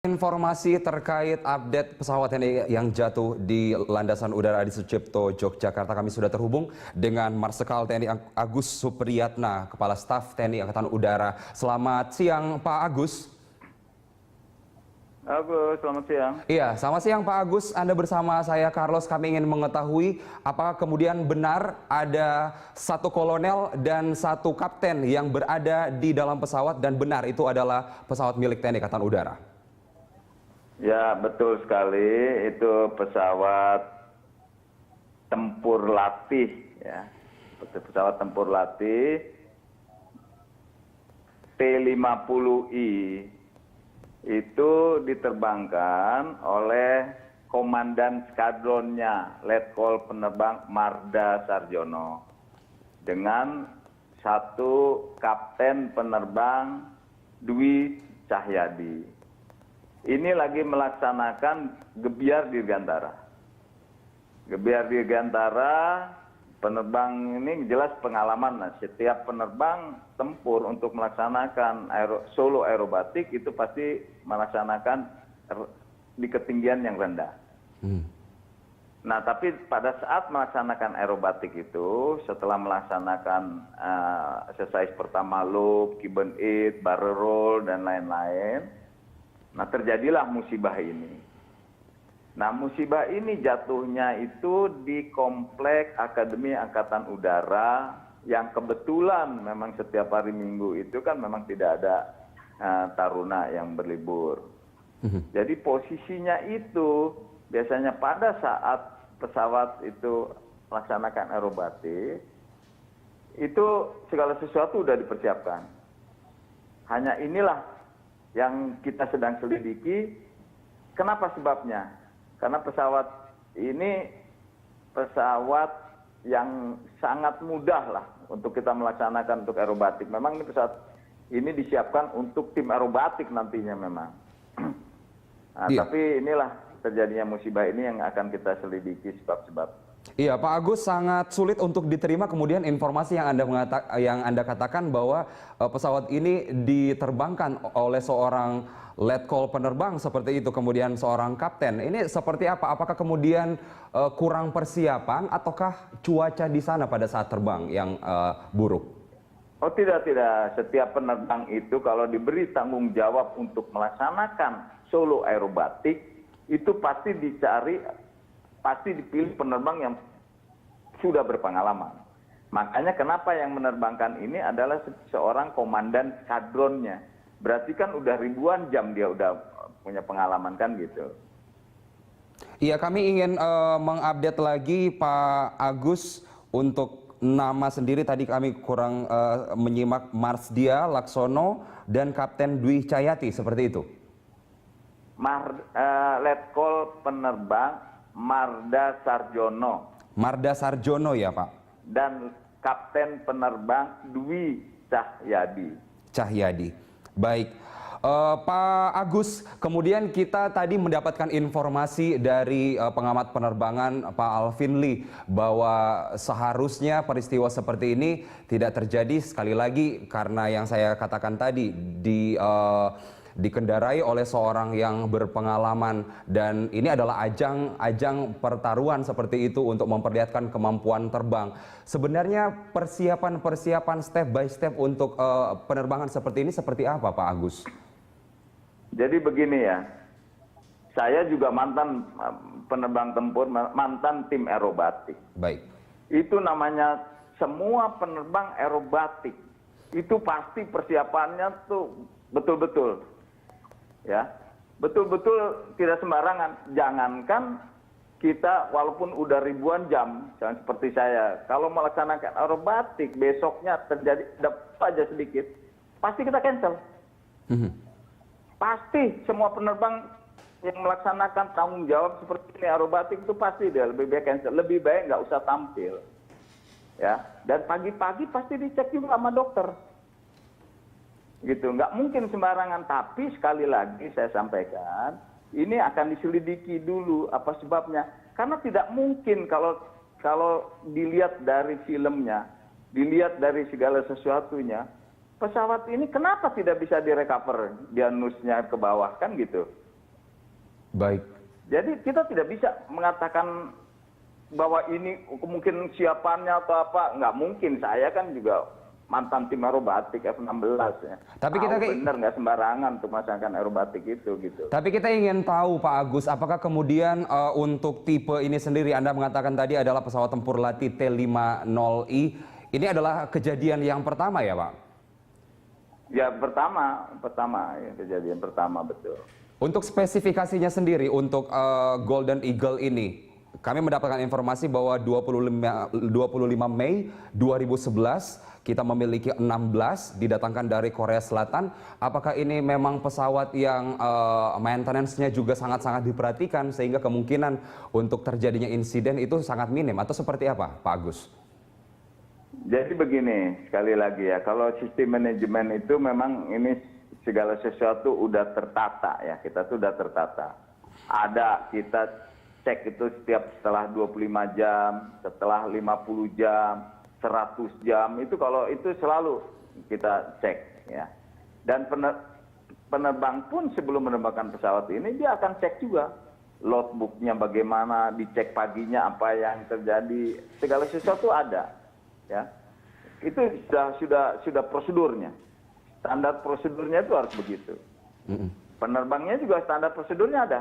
Informasi terkait update pesawat TNI yang jatuh di Landasan Udara Adi Sucipto, Yogyakarta. Kami sudah terhubung dengan Marsikal TNI Agus Supriyatna, Kepala Staf TNI Angkatan Udara. Selamat siang, Pak Agus. Agus, selamat siang. Iya, selamat siang Pak Agus. Anda bersama saya Carlos. Kami ingin mengetahui apakah kemudian benar ada satu kolonel dan satu kapten yang berada di dalam pesawat dan benar itu adalah pesawat milik TNI Angkatan Udara. Ya, betul sekali. Itu pesawat tempur latih, ya. Pesawat tempur latih T-50I itu diterbangkan oleh komandan skadronnya, Letkol Penerbang Marda Sarjono, dengan satu kapten penerbang Dwi Cahyadi. Ini lagi melaksanakan gebiar dirgantara. Gebiar dirgantara, penerbang ini jelas pengalaman. Nah, setiap penerbang tempur untuk melaksanakan solo aerobatik itu pasti melaksanakan di ketinggian yang rendah. Nah, tapi pada saat melaksanakan aerobatik itu, setelah melaksanakan exercise pertama loop, Cuban It, barrel roll, dan lain-lain, nah terjadilah musibah ini. Nah, musibah ini jatuhnya itu di komplek Akademi Angkatan Udara yang kebetulan memang setiap hari Minggu itu kan memang tidak ada taruna yang berlibur. Jadi posisinya itu biasanya pada saat pesawat itu melaksanakan aerobatik, itu segala sesuatu sudah dipersiapkan. Hanya inilah yang kita sedang selidiki. Kenapa sebabnya? Karena pesawat ini pesawat yang sangat mudah lah untuk kita melaksanakan untuk aerobatik. Memang ini pesawat ini disiapkan untuk tim aerobatik nantinya memang. Nah, tapi inilah terjadinya musibah ini yang akan kita selidiki sebab-sebab. Iya, Pak Agus, sangat sulit untuk diterima kemudian informasi yang Anda katakan bahwa pesawat ini diterbangkan oleh seorang letkol penerbang seperti itu, kemudian seorang kapten. Ini seperti apa? Apakah kemudian kurang persiapan ataukah cuaca di sana pada saat terbang yang buruk? Oh, tidak. Setiap penerbang itu kalau diberi tanggung jawab untuk melaksanakan solo aerobatik, itu pasti dipilih penerbang yang sudah berpengalaman. Makanya kenapa yang menerbangkan ini adalah seorang komandan skadronnya. Berarti kan udah ribuan jam dia udah punya pengalaman kan gitu. Iya, kami ingin mengupdate lagi Pak Agus untuk nama sendiri. Tadi kami kurang menyimak. Marsdia Laksono dan Kapten Dwi Cahyati, seperti itu. Letkol Penerbang Marda Sarjono. Marda Sarjono ya Pak? Dan Kapten Penerbang Dwi Cahyadi. Baik. Pak Agus, kemudian kita tadi mendapatkan informasi dari pengamat penerbangan Pak Alvin Lee bahwa seharusnya peristiwa seperti ini tidak terjadi, sekali lagi karena yang saya katakan tadi dikendarai oleh seorang yang berpengalaman, dan ini adalah ajang pertaruhan seperti itu untuk memperlihatkan kemampuan terbang. Sebenarnya persiapan step by step untuk penerbangan seperti ini seperti apa Pak Agus? Jadi begini ya, saya juga mantan penerbang tempur, mantan tim aerobatik. Baik. Itu namanya semua penerbang aerobatik itu pasti persiapannya tuh betul-betul. Ya, betul-betul tidak sembarangan. Jangankan kita walaupun udah ribuan jam, jangan seperti saya, kalau melaksanakan aerobatik besoknya terjadi dapat aja sedikit, pasti kita cancel. Pasti semua penerbang yang melaksanakan tanggung jawab seperti ini aerobatik itu pasti dia lebih baik cancel, lebih baik nggak usah tampil. Ya, dan pagi-pagi pasti dicek juga sama dokter. Gitu, nggak mungkin sembarangan. Tapi sekali lagi saya sampaikan, ini akan diselidiki dulu apa sebabnya. Karena tidak mungkin kalau dilihat dari filmnya, dilihat dari segala sesuatunya, pesawat ini kenapa tidak bisa direcover, dia nusnya ke bawah kan gitu. Baik. Jadi kita tidak bisa mengatakan bahwa ini mungkin siapannya atau apa, nggak mungkin. Saya kan juga mantan tim aerobatik F16 ya. Tapi kita bener nggak sembarangan untuk melaksanakan aerobatik itu gitu. Tapi kita ingin tahu Pak Agus, apakah kemudian untuk tipe ini sendiri Anda mengatakan tadi adalah pesawat tempur latih T-50I, ini adalah kejadian yang pertama ya Pak? Ya pertama ya, kejadian pertama betul. Untuk spesifikasinya sendiri untuk Golden Eagle ini, kami mendapatkan informasi bahwa 25 Mei 2011 kita memiliki 16 didatangkan dari Korea Selatan. Apakah ini memang pesawat yang maintenance-nya juga sangat-sangat diperhatikan sehingga kemungkinan untuk terjadinya insiden itu sangat minim atau seperti apa Pak Agus? Jadi begini, sekali lagi ya, kalau sistem manajemen itu memang ini segala sesuatu udah tertata ya, kita tuh udah tertata. Ada kita cek itu setiap setelah 25 jam, setelah 50 jam, 100 jam, itu kalau itu selalu kita cek ya. Dan penerbang pun sebelum menerbangkan pesawat ini dia akan cek juga logbooknya bagaimana, dicek paginya apa yang terjadi, segala sesuatu ada ya. Itu sudah prosedurnya. Standar prosedurnya itu harus begitu. Penerbangnya juga standar prosedurnya ada.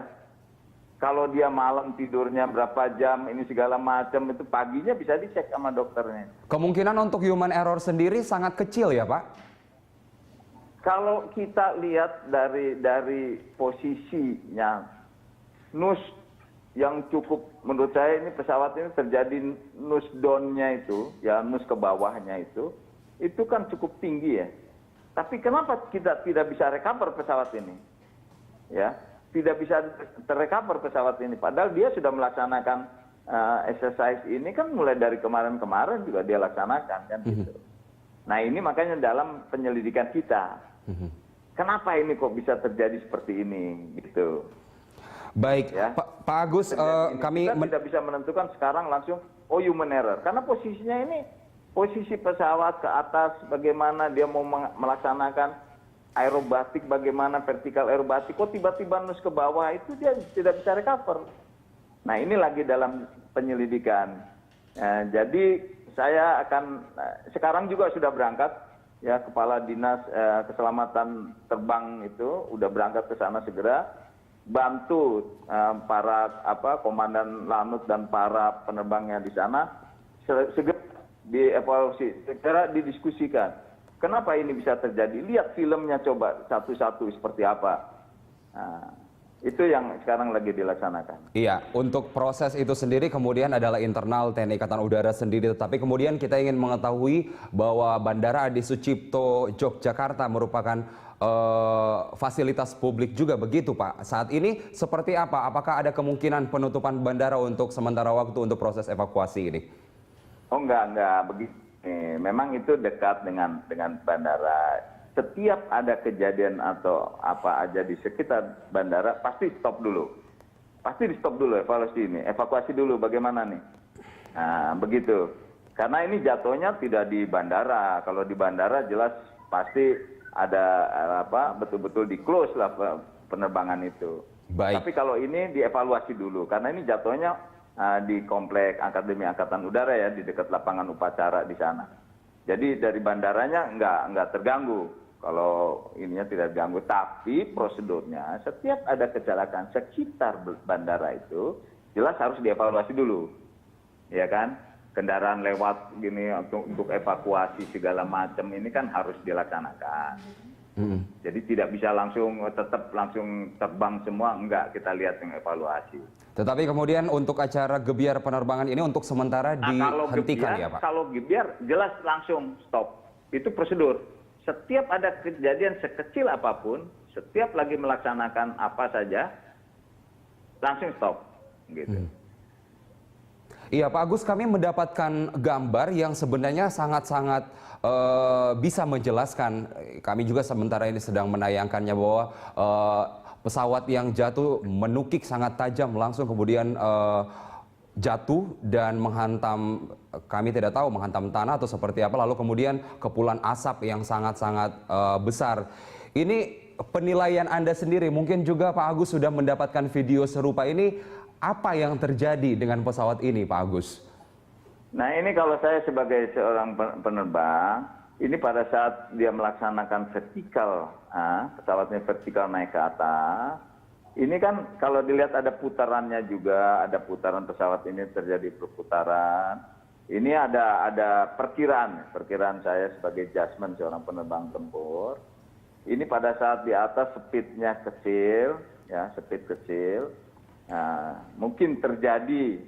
Kalau dia malam tidurnya berapa jam, ini segala macam, itu paginya bisa dicek sama dokternya. Kemungkinan untuk human error sendiri sangat kecil ya Pak? Kalau kita lihat dari posisinya, nose yang cukup, menurut saya ini pesawat ini terjadi nose down-nya itu, ya nose ke bawahnya itu kan cukup tinggi ya. Tapi kenapa kita tidak bisa recover pesawat ini? Ya, tidak bisa terrecover pesawat ini. Padahal dia sudah melaksanakan exercise ini kan mulai dari kemarin-kemarin juga dia laksanakan kan gitu. Nah ini makanya dalam penyelidikan kita, kenapa ini kok bisa terjadi seperti ini gitu. Baik, Ya. Pak Agus, kami kita tidak bisa menentukan sekarang langsung human error, karena posisinya ini posisi pesawat ke atas, bagaimana dia mau melaksanakan aerobatik, bagaimana vertikal aerobatik, kok tiba-tiba nus ke bawah, itu dia tidak bisa recover. Nah ini lagi dalam penyelidikan. Jadi saya akan, sekarang juga sudah berangkat, ya Kepala Dinas Keselamatan Terbang itu udah berangkat ke sana segera, bantu para komandan lanut dan para penerbangnya di sana, segera dievaluasi, segera didiskusikan. Kenapa ini bisa terjadi? Lihat filmnya coba satu-satu seperti apa. Nah, itu yang sekarang lagi dilaksanakan. Iya, untuk proses itu sendiri kemudian adalah internal TNI Angkatan Udara sendiri. Tetapi kemudian kita ingin mengetahui bahwa Bandara Adi Sucipto Yogyakarta merupakan fasilitas publik juga, begitu Pak. Saat ini seperti apa? Apakah ada kemungkinan penutupan bandara untuk sementara waktu untuk proses evakuasi ini? Oh enggak begitu. Memang itu dekat dengan bandara. Setiap ada kejadian atau apa aja di sekitar bandara pasti stop dulu. Pasti di stop dulu evakuasi dulu bagaimana nih. Nah, begitu. Karena ini jatuhnya tidak di bandara. Kalau di bandara jelas pasti ada betul-betul di close lah penerbangan itu. Baik. Tapi kalau ini dievaluasi dulu karena ini jatuhnya di komplek Akademi Angkatan Udara ya, di dekat lapangan upacara di sana. Jadi dari bandaranya nggak terganggu. Kalau ininya tidak terganggu, tapi prosedurnya setiap ada kecelakaan sekitar bandara itu jelas harus dievaluasi dulu, ya kan? Kendaraan lewat gini untuk evakuasi segala macam ini kan harus dilaksanakan. Jadi tidak bisa tetap langsung terbang semua, enggak, kita lihat yang evaluasi. Tetapi kemudian untuk acara gebiar penerbangan ini untuk sementara dihentikan ya Pak? Kalau gebiar jelas langsung stop, itu prosedur. Setiap ada kejadian sekecil apapun, setiap lagi melaksanakan apa saja, langsung stop. Gitu. Iya Pak Agus, kami mendapatkan gambar yang sebenarnya sangat-sangat bisa menjelaskan. Kami juga sementara ini sedang menayangkannya bahwa pesawat yang jatuh menukik sangat tajam langsung kemudian jatuh dan menghantam, kami tidak tahu menghantam tanah atau seperti apa, lalu kemudian kepulan asap yang sangat-sangat besar. Ini penilaian Anda sendiri, mungkin juga Pak Agus sudah mendapatkan video serupa ini, apa yang terjadi dengan pesawat ini Pak Agus? Nah ini kalau saya sebagai seorang penerbang, ini pada saat dia melaksanakan vertikal, pesawatnya vertikal naik ke atas, ini kan kalau dilihat ada putarannya juga, ada putaran pesawat ini terjadi perputaran. Ini ada perkiraan saya sebagai judgement seorang penerbang tempur. Ini pada saat di atas speednya kecil, ya speed kecil, mungkin terjadi